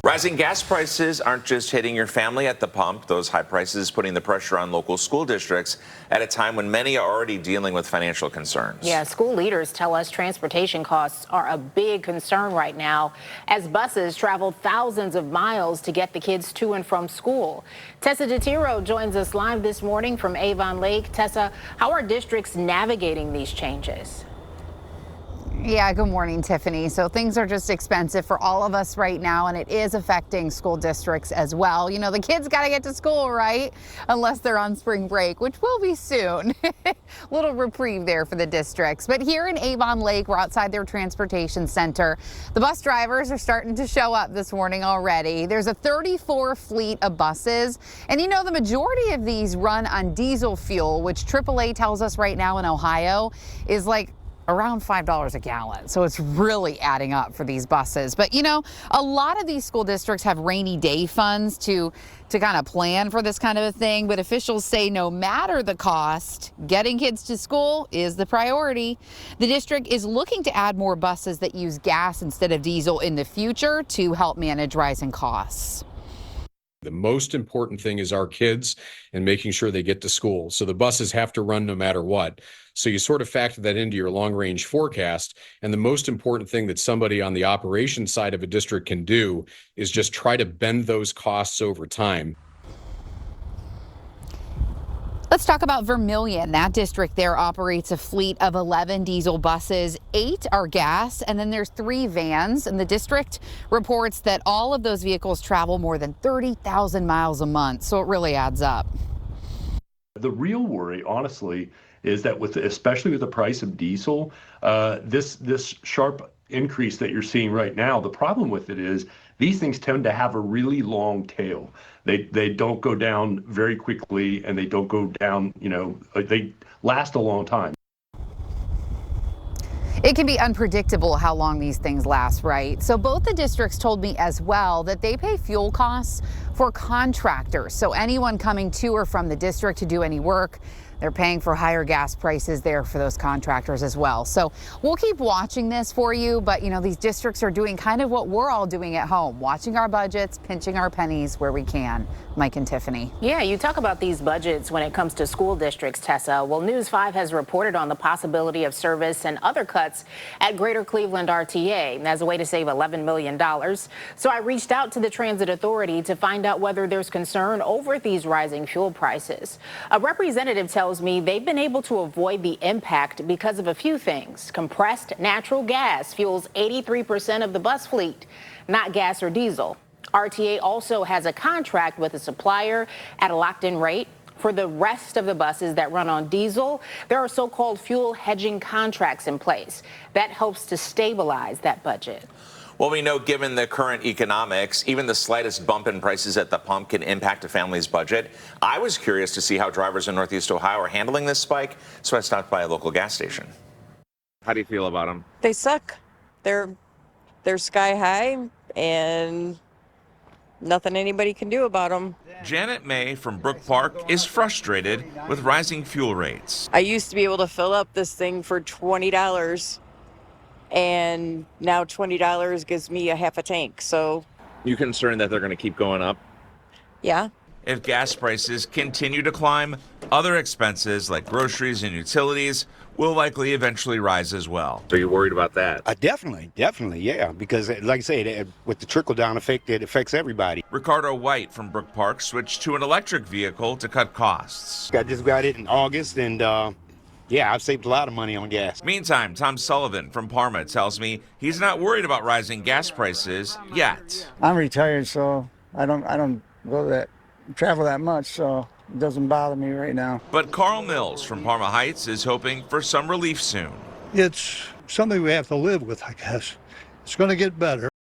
Rising gas prices aren't just hitting your family at the pump. Those high prices putting the pressure on local school districts at a time when many are already dealing with financial concerns. Yeah, school leaders tell us transportation costs are a big concern right now as buses travel thousands of miles to get the kids to and from school. Tessa DeTiro joins us live this morning from Avon Lake. Tessa, how are districts navigating these changes? Yeah, good morning, Tiffany. So things are just expensive for all of us right now, and it is affecting school districts as well. You know, the kids got to get to school, right? Unless they're on spring break, which will be soon. Little reprieve there for the districts. But here in Avon Lake, we're outside their transportation center. The bus drivers are starting to show up this morning already. There's a 34 fleet of buses, and you know, the majority of these run on diesel fuel, which AAA tells us right now in Ohio is like around $5 a gallon. So it's really adding up for these buses. But you know, a lot of these school districts have rainy day funds to kind of plan for this kind of a thing. But officials say no matter the cost, getting kids to school is the priority. The district is looking to add more buses that use gas instead of diesel in the future to help manage rising costs. The most important thing is our kids and making sure they get to school. So the buses have to run no matter what. So you sort of factor that into your long range forecast. And the most important thing that somebody on the operations side of a district can do is just try to bend those costs over time. Let's talk about Vermilion. That district there operates a fleet of 11 diesel buses, 8 are gas, and then there's 3 vans. And the district reports that all of those vehicles travel more than 30,000 miles a month. So it really adds up. The real worry, honestly, is that especially with the price of diesel, this sharp increase that you're seeing right now, the problem with it is these things tend to have a really long tail. They don't go down very quickly, and they don't go down, you know, they last a long time. It can be unpredictable how long these things last, right? So both the districts told me as well that they pay fuel costs for contractors. So anyone coming to or from the district to do any work, they're paying for higher gas prices there for those contractors as well. So we'll keep watching this for you. But, you know, these districts are doing kind of what we're all doing at home, watching our budgets, pinching our pennies where we can. Mike and Tiffany. Yeah, you talk about these budgets when it comes to school districts, Tessa. Well, News 5 has reported on the possibility of service and other cuts at Greater Cleveland RTA as a way to save $11 million. So I reached out to the Transit Authority to find out whether there's concern over these rising fuel prices. A representative tells me they've been able to avoid the impact because of a few things. Compressed natural gas fuels 83% of the bus fleet, not gas or diesel. RTA also has a contract with a supplier at a locked-in rate. For the rest of the buses that run on diesel, there are so-called fuel hedging contracts in place. That helps to stabilize that budget. Well, we know given the current economics, even the slightest bump in prices at the pump can impact a family's budget. I was curious to see how drivers in Northeast Ohio are handling this spike, so I stopped by a local gas station. How do you feel about them? They suck. They're sky high, and nothing anybody can do about them. Janet May from Brook Park is frustrated with rising fuel rates. I used to be able to fill up this thing for $20, and now $20 gives me a half a tank. So, You concerned that they're going to keep going up? yeah. If gas prices continue to climb, other expenses like groceries and utilities will likely eventually rise as well. So you're worried about that? Definitely, yeah, because like I said, with the trickle-down effect, it affects everybody. Ricardo White from Brook Park switched to an electric vehicle to cut costs. I just got it in August, and yeah, I've saved a lot of money on gas. Meantime, Tom Sullivan from Parma tells me he's not worried about rising gas prices yet. I'm retired, so I don't travel that much, so it doesn't bother me right now. But Carl Mills from Parma Heights is hoping for some relief soon. It's something we have to live with, I guess. It's going to get better.